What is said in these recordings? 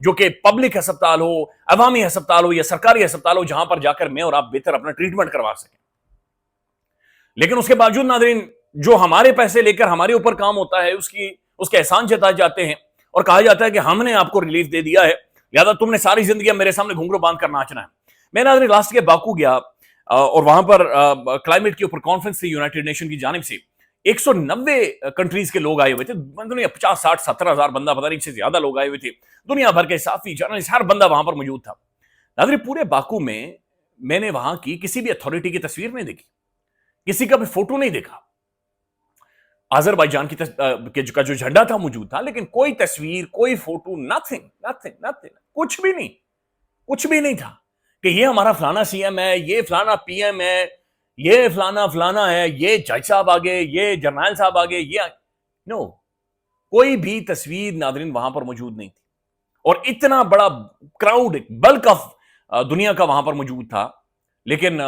جو کہ پبلک ہسپتال ہو, عوامی ہسپتال ہو یا سرکاری ہسپتال ہو, جہاں پر جا کر میں اور آپ بہتر اپنا ٹریٹمنٹ کروا سکیں. لیکن اس کے باوجود ناظرین جو ہمارے پیسے لے کر ہمارے اوپر کام ہوتا ہے اس کے احسان جتائے جاتے ہیں اور کہا جاتا ہے کہ ہم نے آپ کو ریلیف دے دیا ہے, لہذا تم نے ساری زندگی میرے سامنے گھنگرو باندھ کر ناچنا ہے. میں ناظرین لاسٹ کے باکو گیا اور وہاں پر کلائمیٹ کے اوپر کانفرنس تھی یونائٹڈ نیشن کی جانب سے. 190 کنٹریز کے لوگ آئے ہوئے تھے, دنیا 50 60 70 ہزار بندہ, پتہ نہیں سے زیادہ لوگ آئے ہوئے تھے, دنیا بھر کے صحافی جرنلسٹ ہر بندہ وہاں پر موجود تھا. ناظرین پورے باکو میں نے وہاں کی کسی بھی اتھارٹی کی تصویر نہیں دیکھی, کسی کا بھی فوٹو نہیں دیکھا. آذربائیجان کا جو جھنڈا تھا موجود تھا, لیکن کوئی تصویر, کوئی فوٹو, نتھنگ, کچھ بھی نہیں تھا کہ یہ ہمارا فلانا سی ایم ہے, یہ فلانا پی ایم ہے, یہ فلانا ہے, یہ جج صاحب آگے, یہ جرنیل صاحب آگے, یہ نو, کوئی بھی تصویر ناظرین وہاں پر موجود نہیں تھی. اور اتنا بڑا کراؤڈ, بلک آف دنیا کا وہاں پر موجود تھا, لیکن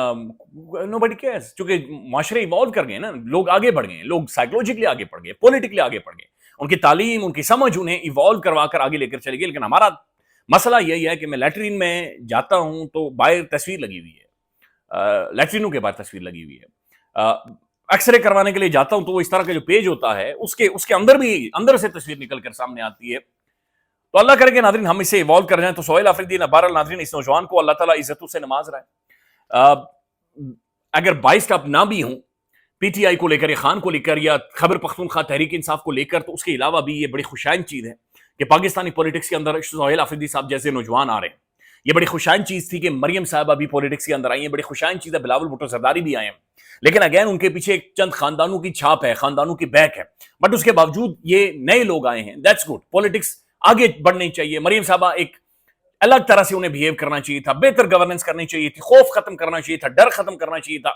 nobody cares, چونکہ معاشرے ایوالو کر گئے نا, لوگ آگے بڑھ گئے, لوگ سائیکولوجیکلی آگے بڑھ گئے, پولیٹیکلی آگے بڑھ گئے, ان کی تعلیم, ان کی سمجھ انہیں ایوالو کروا کر آگے لے کر چلے گئے. لیکن ہمارا مسئلہ یہی ہے کہ میں لیٹرین میں جاتا ہوں تو باہر تصویر لگی ہوئی ہے, لیٹرینوں کے باہر تصویر لگی ہوئی ہے. ایکس رے کروانے کے لیے جاتا ہوں تو وہ اس طرح کا جو پیج ہوتا ہے اس کے اندر سے تصویر نکل کر سامنے آتی ہے. تو اللہ کرے کہ ناظرین ہم اسے ایوالو کر جائیں. تو سہیل آفریدی بہرحال ناظرین اس نوجوان کو اللہ تعالیٰ عزتوں سے نواز رہا ہے. اگر بائسڈ آپ نہ بھی ہوں پی ٹی آئی کو لے کر یا خان کو لے کر یا خیبر پختونخوا تحریک انصاف کو لے کر, تو اس کے علاوہ بھی یہ بڑی خوشائن چیز ہے کہ پاکستانی پولیٹکس کے اندر سہیل آفریدی صاحب جیسے نوجوان آ رہے ہیں. یہ بڑی خوشائن چیز تھی کہ مریم صاحبہ بھی پولیٹکس کے اندر آئی ہیں, بڑی خوشائن چیز ہے بلاول بھٹو زرداری بھی آئے ہیں. لیکن اگین ان کے پیچھے ایک چند خاندانوں کی چھاپ ہے, خاندانوں کی بیک ہے, بٹ اس کے باوجود یہ نئے لوگ آئے ہیں. دیٹس گڈ, پولیٹکس آگے بڑھنی چاہیے. مریم صاحبہ ایک الگ طرح سے انہیں بہیو کرنا چاہیے تھا, بہتر گورننس کرنی چاہیے تھی, خوف ختم کرنا چاہیے تھا, ڈر ختم کرنا چاہیے تھا.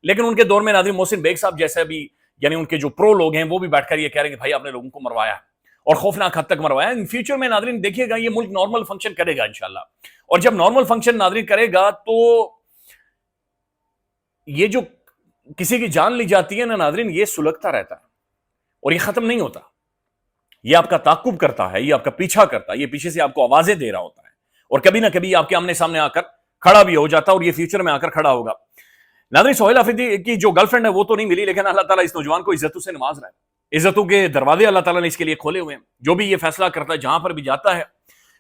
لیکن ان کے دور میں ناظرین محسن بیگ صاحب جیسے بھی, یعنی ان کے جو پرو لوگ ہیں وہ بھی بیٹھ کر یہ کہہ رہے ہیں کہ بھائی آپ نے لوگوں کو مروایا اور خوفناک حد تک مروایا. ان فیوچر میں ناظرین دیکھیے گا یہ ملک نارمل فنکشن کرے گا انشاءاللہ, اور جب نارمل فنکشن ناظرین کرے گا تو یہ جو کسی کی جان لی جاتی ہے نا ناظرین, یہ سلگتا رہتا ہے اور یہ ختم نہیں ہوتا. یہ آپ کا تعاقب کرتا ہے, یہ آپ کا پیچھا کرتا ہے, یہ پیچھے سے آپ کو آوازیں دے رہا ہوتا ہے, اور کبھی نہ کبھی آپ کے آمنے سامنے آ کر کھڑا بھی ہو جاتا ہے, اور یہ فیوچر میں آ کر کھڑا ہوگا. ناظرین سہیل آفریدی کی جو گرل فرینڈ ہے وہ تو نہیں ملی, لیکن اللہ تعالیٰ اس نوجوان کو عزتوں سے نواز رہا ہے. عزتوں کے دروازے اللہ تعالیٰ نے اس کے لیے کھولے ہوئے ہیں. جو بھی یہ فیصلہ کرتا ہے, جہاں پر بھی جاتا ہے,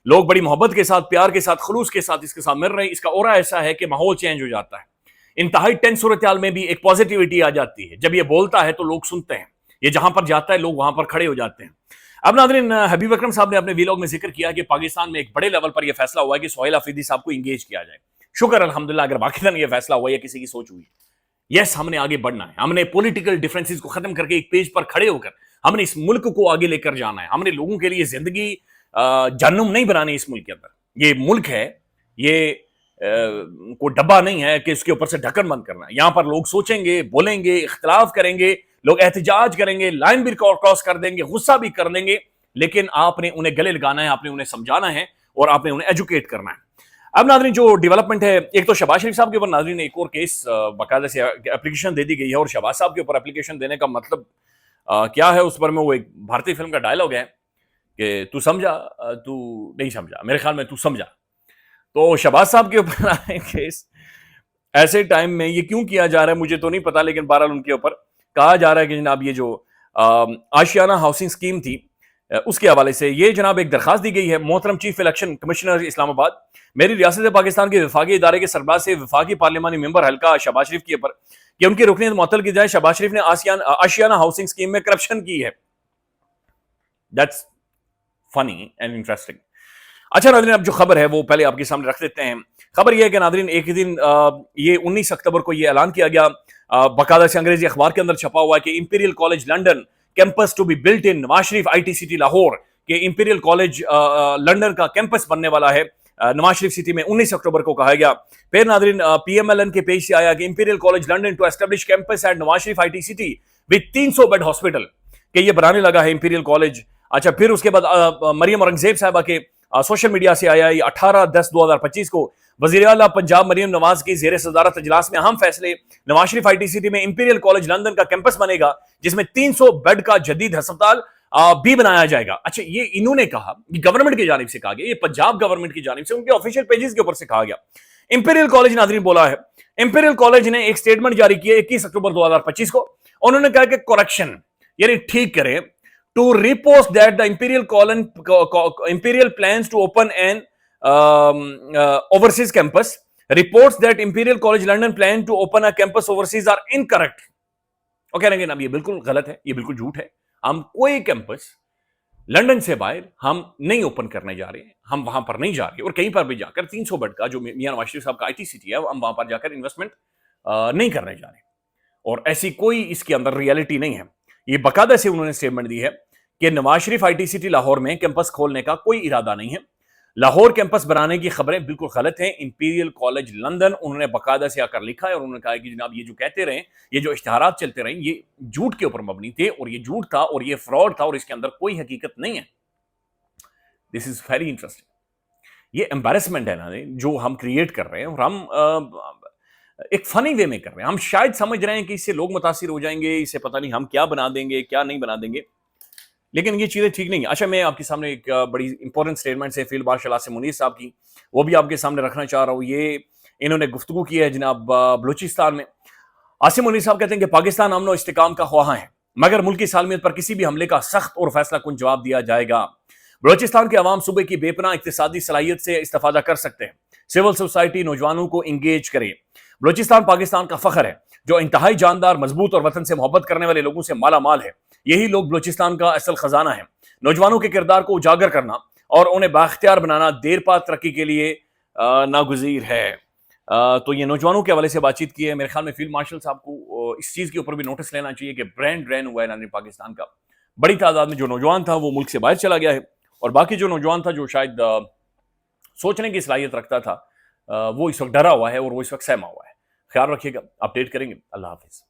لوگ بڑی محبت کے ساتھ, پیار کے ساتھ, خلوص کے ساتھ اس کے ساتھ مل رہے ہیں. اس کا اورا ایسا ہے کہ ماحول چینج ہو جاتا ہے. انتہائی ٹینس صورتحال میں بھی ایک پازیٹیوٹی آ جاتی ہے. جب یہ بولتا ہے تو لوگ سنتے ہیں, یہ جہاں پر جاتا ہے لوگ وہاں پر کھڑے ہو جاتے ہیں. اب ناظرین حبیب اکرم صاحب نے اپنے ویلاگ میں ذکر کیا کہ پاکستان میں ایک بڑے لیول پر یہ فیصلہ ہوا ہے کہ سہیل آفریدی صاحب کو انگیج کیا جائے. شکر الحمدللہ اگر واقعاً یہ فیصلہ ہوا یا کسی کی سوچ ہوئی. یس, ہم نے آگے بڑھنا ہے, ہم نے پولیٹیکل ڈیفرنسز کو ختم کر کے ایک پیج پر کھڑے ہو کر ہم نے اس ملک کو آگے لے کر جانا ہے. ہم نے لوگوں کے لیے زندگی جہنم نہیں بنانی اس ملک کے اندر. یہ ملک ہے, یہ کوئی ڈبہ نہیں ہے کہ اس کے اوپر سے ڈھکن بند کرنا ہے. یہاں پر لوگ سوچیں گے, بولیں گے, اختلاف کریں گے, لوگ احتجاج کریں گے, لائن بھی کراس کر دیں گے, غصہ بھی کر دیں گے, لیکن آپ نے انہیں گلے لگانا ہے, آپ نے انہیں سمجھانا ہے, اور آپ نے انہیں ایجوکیٹ کرنا ہے. اب ناظرین جو ڈیولپمنٹ ہے, ایک تو شہباز شریف صاحب کے اوپر ناظرین ایک اور کیس باقاعدہ سے اپلیکیشن دے دی گئی ہے, اور شہباز صاحب کے اوپر اپلیکیشن دینے کا مطلب کیا ہے اس پر میں وہ ایک بھارتی فلم کا ڈائلاگ ہے کہ تو سمجھا تو نہیں سمجھا, میرے خیال میں تو سمجھا. تو شہباز صاحب کے اوپر کیس ایسے ٹائم میں یہ کیوں کیا جا رہا ہے مجھے تو نہیں پتا, لیکن بہرحال ان کے اوپر کہا جا رہا ہے کہ جناب یہ جو آشیانہ ہاؤسنگ اسکیم تھی اس کے حوالے سے یہ جناب ایک درخواست دی گئی ہے محترم چیف الیکشن کمشنر اسلام آباد, میری ریاست پاکستان کے وفاقی ادارے کے سربراہ سے وفاقی پارلیمانی ممبر حلقہ شہباز شریف کے اوپر کہ ان کی رکنیت معطل کی جائے. شہباز شریف نے آشیانہ ہاؤسنگ اسکیم میں کرپشن کی ہے. دیٹس فنی اینڈ انٹرسٹنگ. اچھا ناظرین, اب جو خبر ہے وہ پہلے آپ کے سامنے رکھ دیتے ہیں. خبر یہ ہے کہ ناظرین ایک دن یہ 19 اکتوبر کو یہ اعلان کیا گیا, باقاعدہ سے انگریزی اخبار کے اندر چھپا ہوا ہے کہ imperial college London campus to be built in Nawaz Sharif I T city Lahore, کہ امپیریل کالج لنڈن کا کیمپس بننے والا ہے نواز شریف سٹی میں. 19 اکتوبر کو کہا گیا. پھر ناظرین پی ایم ایل این کے پیج سے آیا کہ imperial college London to establish campus at Nawaz Sharif I T city with 300 bed hospital, کہ یہ بنانے لگا ہے امپیریل کالج. اچھا, پھر اس کے بعد مریم اورنگزیب صاحبہ کے سوشل میڈیا سے آیا 18/10/2025 کو وزیر اعلیٰ پنجاب مریم نواز کی زیر صدارت اجلاس میں اہم فیصلے. نواز شریف آئی ٹی سٹی میں امپیریل کالج لندن کا کیمپس بنے گا جس میں 300 بیڈ کا جدید ہسپتال بھی بنایا جائے گا. اچھا یہ انہوں نے کہا, یہ گورنمنٹ کی جانب سے کہا گیا, یہ پنجاب گورنمنٹ کی جانب سے ان کے آفیشیل پیجز کے اوپر سے کہا گیا. امپیریل کالج ناظرین بولا ہے, امپیریل کالج نے ایک سٹیٹمنٹ جاری کی 21 اکتوبر 2025 کو. انہوں نے کہا کہ کریکشن یعنی ٹھیک کریں, to repost that the Imperial plans to open an overseas campus, reports that Imperial College London plan to open a campus overseas are incorrect. وہ کہہ رہے ہیں اب یہ بالکل غلط ہے, یہ بالکل جھوٹ ہے, ہم کوئی کیمپس لنڈن سے باہر ہم نہیں اوپن کرنے جا رہے ہیں, ہم وہاں پر نہیں جا رہے, اور کہیں پر بھی جا کر 300 بیڈ کا جو میاں نواز شریف صاحب کا آئی ٹی سٹی ہے ہم وہاں پر جا کر انویسٹمنٹ نہیں کرنے جا رہے, اور ایسی کوئی اس کے اندر ریئلٹی نہیں ہے. یہ باقاعدہ سے انہوں نے اسٹیٹمنٹ دی ہے کہ نواز Sharif I T city Lahore میں کیمپس کھولنے کا کوئی ارادہ نہیں ہے. لاہور کیمپس بنانے کی خبریں بالکل غلط ہیں. امپیریل کالج لندن انہوں نے باقاعدہ سے آ کر لکھا ہے, اور انہوں نے کہا کہ جناب یہ جو کہتے رہے, یہ جو اشتہارات چلتے رہے, یہ جھوٹ کے اوپر مبنی تھے, اور یہ جھوٹ تھا, اور یہ فراڈ تھا, اور اس کے اندر کوئی حقیقت نہیں ہے. دس از ویری انٹرسٹنگ. یہ امبیرسمنٹ ہے نا جو ہم کریٹ کر رہے ہیں, اور ہم ایک فنی وے میں کر رہے ہیں. ہم شاید سمجھ رہے ہیں کہ اس سے لوگ متاثر ہو جائیں گے, اس سے پتہ نہیں ہم کیا بنا دیں گے, کیا نہیں بنا دیں گے, لیکن یہ چیزیں ٹھیک نہیں ہیں. اچھا میں آپ کے سامنے ایک بڑی امپورٹنٹ سٹیٹمنٹ ہے فیلڈ مارشل عاصم منیر صاحب کی, وہ بھی آپ کے سامنے رکھنا چاہ رہا ہوں. یہ انہوں نے گفتگو کی ہے جناب بلوچستان میں. عاصم منیر صاحب کہتے ہیں کہ پاکستان امن و استحکام کا خواہاں ہے, مگر ملکی سالمیت پر کسی بھی حملے کا سخت اور فیصلہ کن جواب دیا جائے گا. بلوچستان کے عوام صوبے کی بے پناہ اقتصادی صلاحیت سے استفادہ کر سکتے ہیں. سول سوسائٹی نوجوانوں کو انگیج کرے. بلوچستان پاکستان کا فخر ہے جو انتہائی جاندار, مضبوط اور وطن سے محبت کرنے والے لوگوں سے مالا مال ہے. یہی لوگ بلوچستان کا اصل خزانہ ہیں. نوجوانوں کے کردار کو اجاگر کرنا اور انہیں بااختیار بنانا دیر پا ترقی کے لیے ناگزیر ہے. تو یہ نوجوانوں کے حوالے سے بات چیت کی ہے. میرے خیال میں فیلڈ مارشل صاحب کو اس چیز کے اوپر بھی نوٹس لینا چاہیے کہ برینڈ ڈرین ہوا ہے پاکستان کا. بڑی تعداد میں جو نوجوان تھا وہ ملک سے باہر چلا گیا ہے, اور باقی جو نوجوان تھا جو شاید سوچنے کی صلاحیت رکھتا تھا وہ اس وقت ڈرا ہوا ہے, اور وہ اس وقت سہما ہوا ہے. خیال رکھیے گا, اپڈیٹ کریں گے. اللہ حافظ.